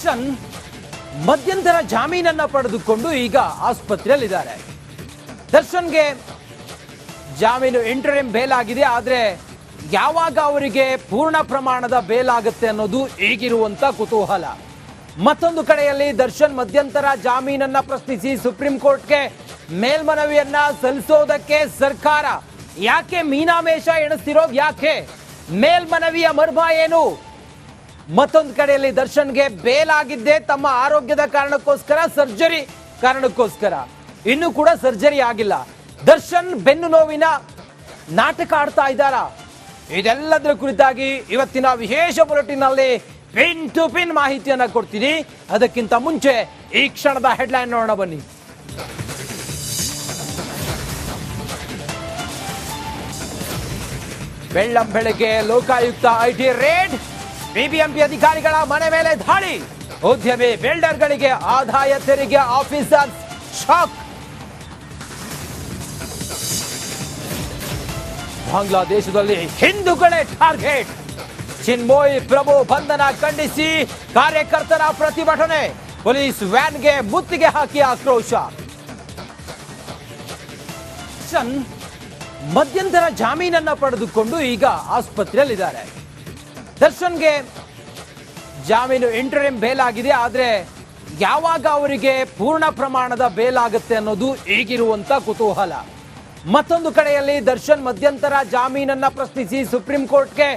ದರ್ಶನ್ ಮಧ್ಯಂತರ ಜಾಮೀನನ್ನ ಪಡೆದುಕೊಂಡು ಈಗ ಆಸ್ಪತ್ರೆಯಲ್ಲಿದ್ದಾರೆ. ದರ್ಶನ್ಗೆ ಜಾಮೀನು ಇಂಟರಿಮ್ ಬೇಲ್ ಆಗಿದೆ. ಆದರೆ ಯಾವಾಗ ಅವರಿಗೆ ಪೂರ್ಣ ಪ್ರಮಾಣದ ಬೇಲ್ ಆಗುತ್ತೆ ಅನ್ನೋದು ಈಗಿರುವಂತ ಕುತೂಹಲ. ಮತ್ತೊಂದು ಕಡೆಯಲ್ಲಿ ದರ್ಶನ್ ಮಧ್ಯಂತರ ಜಾಮೀನನ್ನ ಪ್ರಶ್ನಿಸಿ ಸುಪ್ರೀಂ ಕೋರ್ಟ್ಗೆ ಮೇಲ್ಮನವಿಯನ್ನ ಸಲ್ಲಿಸೋದಕ್ಕೆ ಸರ್ಕಾರ ಯಾಕೆ ಮೀನಾಮೇಷ ಎಣಿಸ್ತಿರೋದು? ಯಾಕೆ ಮೇಲ್ಮನವಿಯ ಮರ್ಮ ಏನು? ಮತ್ತೊಂದು ಕಡೆಯಲ್ಲಿ ದರ್ಶನ್ಗೆ ಬೇಲ್ ಆಗಿದ್ದೆ ತಮ್ಮ ಆರೋಗ್ಯದ ಕಾರಣಕ್ಕೋಸ್ಕರ, ಸರ್ಜರಿ ಕಾರಣಕ್ಕೋಸ್ಕರ. ಇನ್ನೂ ಕೂಡ ಸರ್ಜರಿ ಆಗಿಲ್ಲ. ದರ್ಶನ್ ಬೆನ್ನು ನೋವಿನ ನಾಟಕ ಆಡ್ತಾ ಇದ್ದಾರಾ? ಇದೆಲ್ಲದರ ಕುರಿತಾಗಿ ಇವತ್ತಿನ ವಿಶೇಷ ಬುಲೆಟಿನ್ ನಲ್ಲಿ ಪಿನ್ ಟು ಪಿನ್ ಮಾಹಿತಿಯನ್ನ ಕೊಡ್ತೀನಿ. ಅದಕ್ಕಿಂತ ಮುಂಚೆ ಈ ಕ್ಷಣದ ಹೆಡ್ಲೈನ್ ನೋಡೋಣ ಬನ್ನಿ. ಬೆಳ್ಳಂಬೆಳಗ್ಗೆ ಲೋಕಾಯುಕ್ತ ಐಟಿ ರೇಡ್, ಬಿಬಿಎಂಪಿ ಅಧಿಕಾರಿಗಳ ಮನೆ ಮೇಲೆ ದಾಳಿ, ಉದ್ಯಮಿ ಬಿಲ್ಡರ್ಗಳಿಗೆ ಆದಾಯ ತೆರಿಗೆ ಆಫೀಸರ್ ಶಾಕ್. ಬಾಂಗ್ಲಾದೇಶದಲ್ಲಿ ಹಿಂದೂಗಳೇ ಟಾರ್ಗೆಟ್, ಚಿನ್ಮೋಯ್ ಪ್ರಭು ಬಂಧನ ಖಂಡಿಸಿ ಕಾರ್ಯಕರ್ತರ ಪ್ರತಿಭಟನೆ, ಪೊಲೀಸ್ ವ್ಯಾನ್ಗೆ ಮುತ್ತಿಗೆ ಹಾಕಿ ಆಕ್ರೋಶ. ಮಧ್ಯಂತರ ಜಾಮೀನನ್ನ ಪಡೆದುಕೊಂಡು ಈಗ ಆಸ್ಪತ್ರೆಯಲ್ಲಿದ್ದಾರೆ. ದರ್ಶನ್ಗೆ ಜಾಮೀನು ಇಂಟರಿಮ್ ಬೇಲ್ ಆಗಿದೆ. ಆದರೆ ಯಾವಾಗ ಅವರಿಗೆ ಪೂರ್ಣ ಪ್ರಮಾಣದ ಬೇಲ್ ಆಗುತ್ತೆ ಅನ್ನೋದು ಈಗಿರುವಂತ ಕುತೂಹಲ. ಮತ್ತೊಂದು ಕಡೆಯಲ್ಲಿ ದರ್ಶನ್ ಮಧ್ಯಂತರ ಜಾಮೀನನ್ನ ಪ್ರಶ್ನಿಸಿ ಸುಪ್ರೀಂ ಕೋರ್ಟ್ಗೆ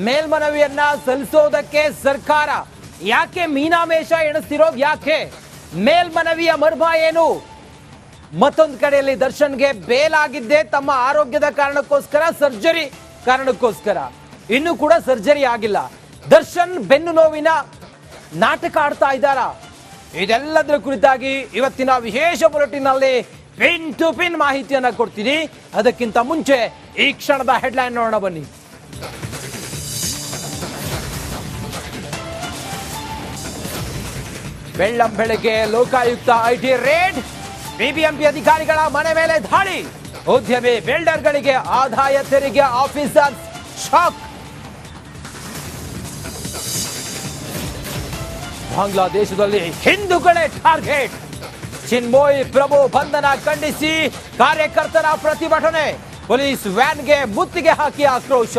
ಮೇಲ್ಮನವಿಯನ್ನ ಸಲ್ಲಿಸೋದಕ್ಕೆ ಸರ್ಕಾರ ಯಾಕೆ ಮೀನಾಮೇಷ ಎಣಿಸ್ತಿರೋದು? ಯಾಕೆ ಮೇಲ್ಮನವಿಯ ಮರ್ಮ ಏನು? ಮತ್ತೊಂದು ಕಡೆಯಲ್ಲಿ ದರ್ಶನ್ಗೆ ಬೇಲ್ ಆಗಿದ್ದೆ ತಮ್ಮ ಆರೋಗ್ಯದ ಕಾರಣಕ್ಕೋಸ್ಕರ, ಸರ್ಜರಿ ಕಾರಣಕ್ಕೋಸ್ಕರ. ಇನ್ನೂ ಕೂಡ ಸರ್ಜರಿ ಆಗಿಲ್ಲ. ದರ್ಶನ್ ಬೆನ್ನು ನೋವಿನ ನಾಟಕ ಆಡ್ತಾ ಇದ್ದಾರಾ? ಇದೆಲ್ಲದರ ಕುರಿತಾಗಿ ಇವತ್ತಿನ ವಿಶೇಷ ಬುಲೆಟಿನ್ ನಲ್ಲಿ ಪಿನ್ ಟು ಪಿನ್ ಮಾಹಿತಿಯನ್ನ ಕೊಡ್ತೀನಿ. ಅದಕ್ಕಿಂತ ಮುಂಚೆ ಈ ಕ್ಷಣದ ಹೆಡ್ಲೈನ್ ನೋಡೋಣ ಬನ್ನಿ. ಬೆಳ್ಳಂಬೆಳಗ್ಗೆ ಲೋಕಾಯುಕ್ತ ಐಟಿ ರೇಡ್, ಬಿಬಿಎಂಪಿ ಅಧಿಕಾರಿಗಳ ಮನೆ ಮೇಲೆ ದಾಳಿ, ಉದ್ಯಮಿ ಬಿಲ್ಡರ್ಗಳಿಗೆ ಆದಾಯ ತೆರಿಗೆ ಆಫೀಸರ್ ಶಾಕ್. ಬಾಂಗ್ಲಾದೇಶದಲ್ಲಿ ಹಿಂದೂಗಳೇ ಟಾರ್ಗೆಟ್, ಚಿನ್ಮೋಯ್ ಪ್ರಭು ಬಂಧನ ಖಂಡಿಸಿ ಕಾರ್ಯಕರ್ತರ ಪ್ರತಿಭಟನೆ, ಪೊಲೀಸ್ ವ್ಯಾನ್ಗೆ ಮುತ್ತಿಗೆ ಹಾಕಿ ಆಕ್ರೋಶ.